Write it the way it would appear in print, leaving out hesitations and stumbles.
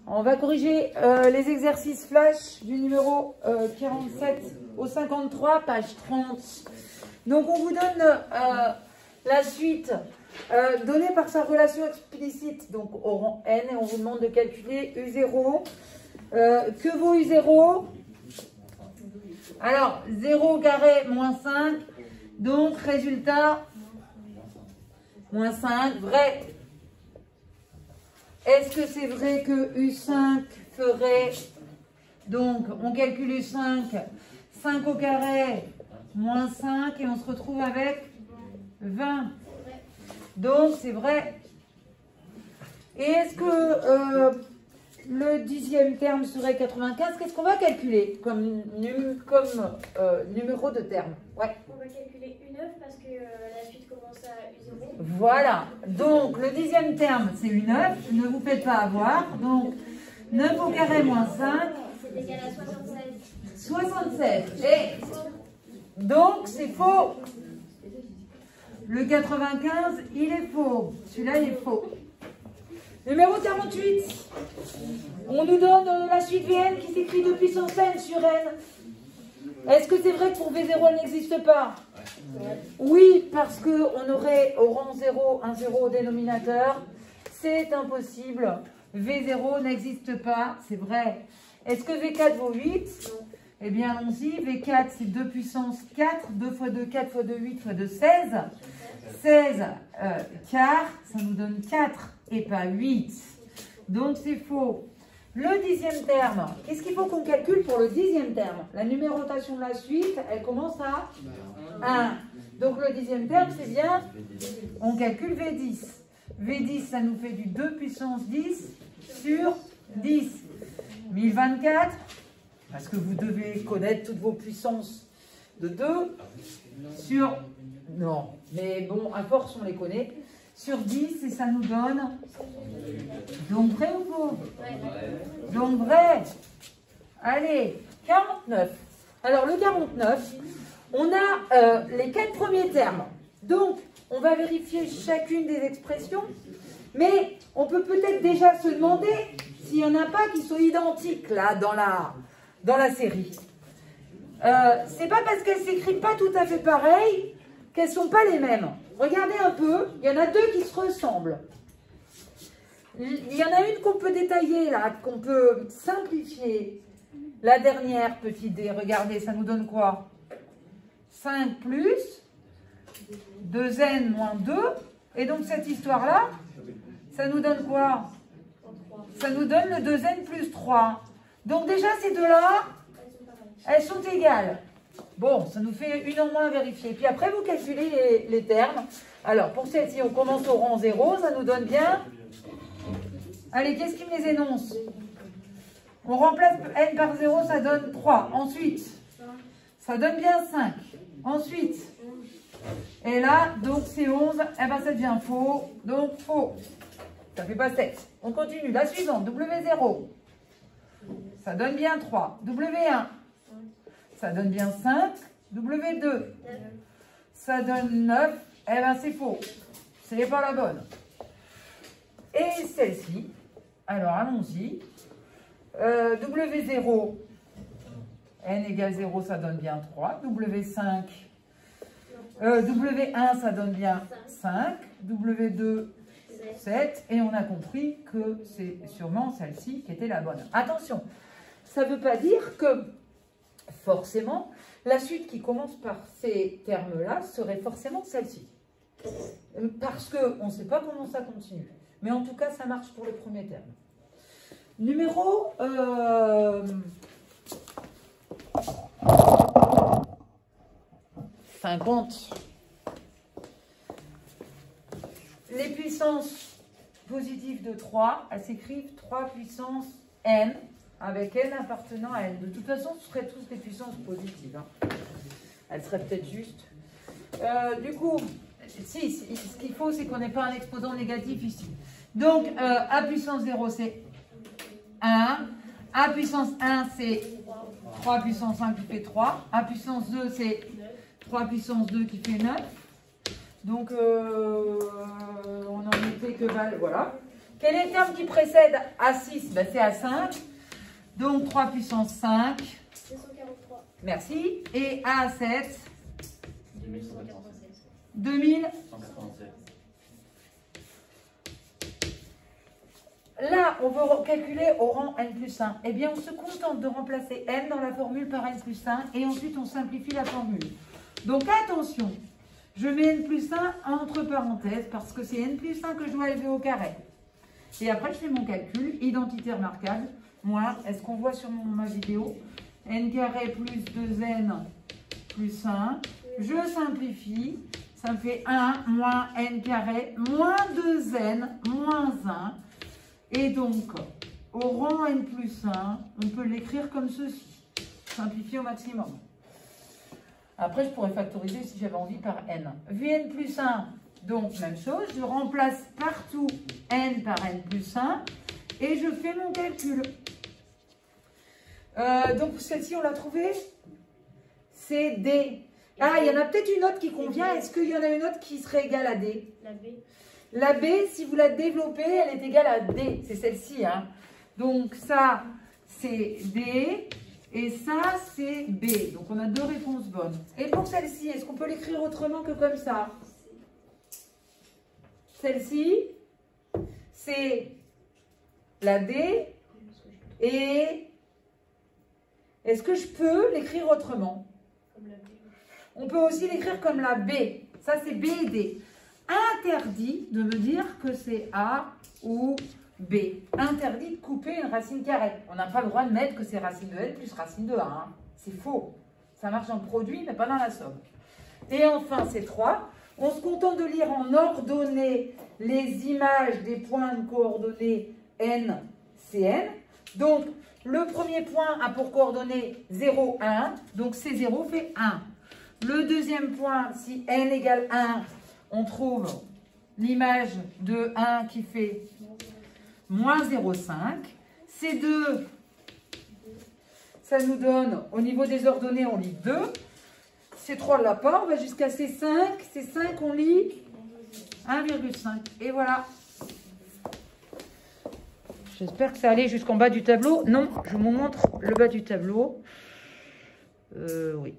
On va corriger les exercices flash du numéro 47 au 53, page 30. Donc, on vous donne la suite donnée par sa relation explicite, donc au rang n, et on vous demande de calculer U0. Que vaut U0? Alors, 0 carré moins 5, donc résultat, moins 5, vrai. Est-ce que c'est vrai que U5 ferait, donc on calcule U5, 5 au carré, moins 5, et on se retrouve avec 20. Donc c'est vrai. Et est-ce que le 10e terme serait 95? Qu'est-ce qu'on va calculer comme numéro de terme? Ouais. On va calculer U9 parce que la suite commence à U0. Voilà. Donc le 10e terme c'est U9. Ne vous faites pas avoir. Donc 9 au carré moins 5. C'est égal à 76. 76. Et donc c'est faux. Le 95, il est faux. Celui-là, il est faux. Numéro 48. On nous donne la suite Vn qui s'écrit 2 puissance n sur n. Est-ce que c'est vrai que pour V0, elle n'existe pas? Oui, parce qu'on aurait au rang 0 un 0 au dénominateur. C'est impossible. V0 n'existe pas, c'est vrai. Est-ce que V4 vaut 8? Eh bien, allons-y. V4, c'est 2 puissance 4. 2 fois 2, 4 fois 2, 8 fois 2, 16. 16 quart, ça nous donne 4 et pas 8. Donc, c'est faux. Le 10e terme, qu'est-ce qu'il faut qu'on calcule pour le 10e terme? La numérotation de la suite, elle commence à 1. Donc, le 10e terme, c'est bien, on calcule V10. V10, ça nous fait du 2 puissance 10 sur 10. 1024, parce que vous devez connaître toutes vos puissances de 2 sur... Non, mais bon, à force, on les connaît. Sur 10, et ça nous donne... Donc, vrai ou faux? Donc, vrai. Allez, 49. Alors, le 49, on a les 4 premiers termes. Donc, on va vérifier chacune des expressions. Mais on peut peut-être déjà se demander s'il n'y en a pas qui sont identiques, là, dans la série. C'est pas parce qu'elles ne s'écrivent pas tout à fait pareil qu'elles ne sont pas les mêmes. Regardez un peu, il y en a deux qui se ressemblent. Il y en a une qu'on peut détailler, là, qu'on peut simplifier. La dernière, petit d, regardez, ça nous donne quoi? 5 plus 2n moins 2. Et donc, cette histoire-là, ça nous donne quoi? Ça nous donne le 2n plus 3. Donc, déjà, ces deux-là, elles sont égales. Bon, ça nous fait une en moins à vérifier. Puis après, vous calculez les termes. Alors, pour celle-ci, on commence au rang 0. Ça nous donne bien... Allez, qu'est-ce qui me les énonce? On remplace n par 0, ça donne 3. Ensuite, ça donne bien 5. Ensuite, et là, donc c'est 11. Eh bien, ça devient faux. Donc, faux. Ça ne fait pas 7. On continue. La suivante, W0. Ça donne bien 3. W1. Ça donne bien 5. W2. Ça donne 9. Eh bien, c'est faux. Ce n'est pas la bonne. Et celle-ci. Alors, allons-y. W0. N égale 0, ça donne bien 3. W5. W1, ça donne bien 5. W2, 7. Et on a compris que c'est sûrement celle-ci qui était la bonne. Attention, ça ne veut pas dire que forcément, la suite qui commence par ces termes-là serait forcément celle-ci. Parce qu'on ne sait pas comment ça continue. Mais en tout cas, ça marche pour le premier terme. Numéro 50. Les puissances positives de 3, elles s'écrivent 3 puissance n, avec n appartenant à n. De toute façon, ce seraient tous des puissances positives. Hein. Elles seraient peut-être justes. Du coup, si, ce qu'il faut, c'est qu'on n'ait pas un exposant négatif ici. Donc, a puissance 0, c'est 1. A puissance 1, c'est 3 puissance 1 qui fait 3. A puissance 2, c'est 3 puissance 2 qui fait 9. Donc, on en était que... Voilà. Quel est le terme qui précède A6? Ben, c'est A5. Donc 3 puissance 5. 243. Merci. Et A7? 2196. 2000. 187. Là, on veut calculer au rang n plus 1. Eh bien, on se contente de remplacer n dans la formule par n plus 1 et ensuite on simplifie la formule. Donc attention, je mets n plus 1 entre parenthèses parce que c'est n plus 1 que je dois élever au carré. Et après, je fais mon calcul, identité remarquable. Moi, est-ce qu'on voit sur ma vidéo? N carré plus 2n plus 1. Je simplifie. Ça me fait 1 moins n carré moins 2n moins 1. Et donc, au rang n plus 1, on peut l'écrire comme ceci. Simplifier au maximum. Après, je pourrais factoriser si j'avais envie par n. Vn plus 1, donc même chose. Je remplace partout n par n plus 1 et je fais mon calcul. Donc, celle-ci, on l'a trouvée? C'est D. Ah, il y en a peut-être une autre qui convient. Est-ce qu'il y en a une autre qui serait égale à D? La B. La B, si vous la développez, elle est égale à D. C'est celle-ci. Hein. Donc, ça, c'est D. Et ça, c'est B. Donc, on a deux réponses bonnes. Et pour celle-ci, est-ce qu'on peut l'écrire autrement que comme ça? Celle-ci, c'est la D. Et est-ce que je peux l'écrire autrement? Comme la B. On peut aussi l'écrire comme la B. Ça, c'est B et D. Interdit de me dire que c'est A ou B. Interdit de couper une racine carrée. On n'a pas le droit de mettre que c'est racine de n plus racine de A. Hein. C'est faux. Ça marche dans le produit, mais pas dans la somme. Et enfin, c'est 3. On se contente de lire en ordonnée les images des points de coordonnées n, Cn. Donc, le premier point a pour coordonnées 0, 1. Donc, C0 fait 1. Le deuxième point, si n égale 1, on trouve l'image de 1 qui fait moins 0,5. C2, ça nous donne, au niveau des ordonnées, on lit 2. C3, on l'a pas, on va jusqu'à C5. C5, on lit 1,5. Et voilà. J'espère que ça allait jusqu'en bas du tableau. Non, je vous montre le bas du tableau. Oui.